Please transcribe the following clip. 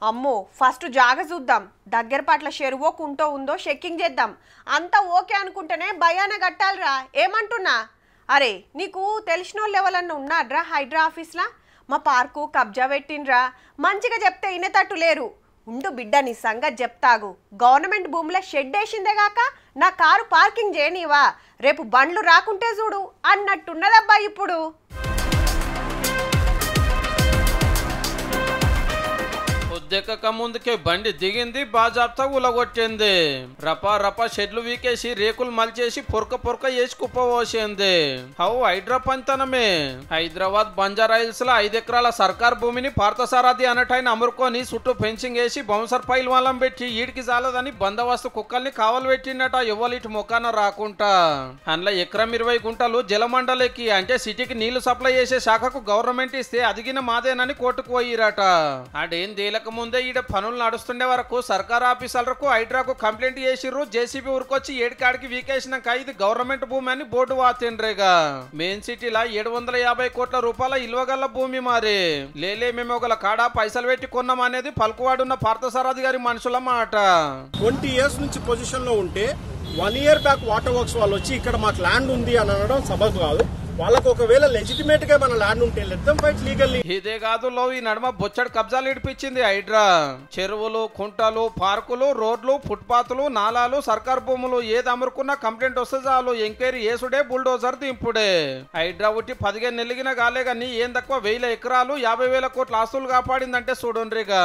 అమ్మో ఫస్ట్ జాగ చూద్దాం దగ్గర పట్ల చెరువో కుంటో ఉందో చెక్కింగ్ చేద్దాం అంతా ఓకే అనుకుంటేనే భయాన కట్టాలరా ఏమంటున్నా అరే నీకు తెలిసినోళ్ళు ఎవరన్నా ఉన్నాడ్రా హైడ్రా ఆఫీస్లా మా పార్కు కబ్జా పెట్టిండ్రా మంచిగా చెప్తే ఇనేతట్టు లేరు ఉండు బిడ్డ నీ సంగతి చెప్తాగు గవర్నమెంట్ భూమిలో షెడ్ వేసిందేగాక నా కారు పార్కింగ్ చేయనివా రేపు బండ్లు రాకుంటే చూడు అన్నట్టున్నదబ్బా ఇప్పుడు దిక్కక ముందుకే బండి దిగింది బాజాబ్తా ఉలగొట్టింది రపా రపా షెడ్లు వీకేసి రేకులు మలిచేసి పొరక వేసి కుప్పపోసింది హౌ హైడ్రా పంతనమే హైదరాబాద్ బంజారాయిల్స్ లో 5 ఎకరాల సర్కార్ భూమిని పార్థసారథి అన్నటైన అమురుకొని చుట్టూ ఫెన్సింగ్ వేసి బౌన్సర్ పైల్ వాళ్ళం పెట్టి ఈడికి చాలదని బందోబస్తు కుక్కల్ని కావలు పెట్టినట ఇవ్వలిటి మొక్కన రాకుంటా అందులో ఎకరం 20 గుంటలు జలమండలికి అంటే సిటీకి నీళ్లు సప్లై చేసే శాఖకు గవర్నమెంట్ ఇస్తే అదిగిన మాదేనని కోర్టుకు పోయిరట అడేం తేలక ముందే ఈడ పనులు నడుస్తుండే వరకు సర్కార్ ఆఫీసర్లకు హైడ్రాకు కంప్లైంట్ చేసిర్రు జేసీబీ ఊరుకొచ్చి ఏడికాడికి వీకేసినాక ఇది గవర్నమెంట్ భూమి అని బోర్డు వాతిండ్రేగా మెయిన్ సిటీలా 750 కోట్ల రూపాయల ఇల్వగల భూమి మారి లేలే మేము ఒక కాడ పైసలు పెట్టి కొన్నాం అనేది పలుకువాడున్న పార్థసారథి గారి మనుషుల మాట 20 years నుంచి పొజిషన్ లో ఉంటే 1 year బ్యాక్ వాటర్ వర్క్స్ వాళ్ళు వచ్చి ఇక్కడ మాకు ల్యాండ్ ఉంది అని అనడం సబబు కాదు వాళ్ళకు ఒకవేళ లెజిటిమేట్ గా మన ల్యాండ్ ఉంటే లెట్ ఫైట్ లీగల్లీ ఇదే కాదు లో ఈ నడుమ బొచ్చడి కబ్జాలు ఇడిపించింది హైడ్రా చెరువులు కుంటలు పార్కులు రోడ్లు ఫుట్పాత్లు నాలాలు సర్కార్ భూములు ఏది అమరుకున్నా కంప్లైంట్ వస్తే చాలు ఎంక్వైరీ చేసుడే బుల్డోజర్ దింపుడే హైడ్రా ఉట్టి 15 నెలగిన కాలే గానీ ఏం తక్కువ 1000 ఎకరాలు 50,000 కోట్ల ఆస్తులు కాపాడిందంటే చూడండిగా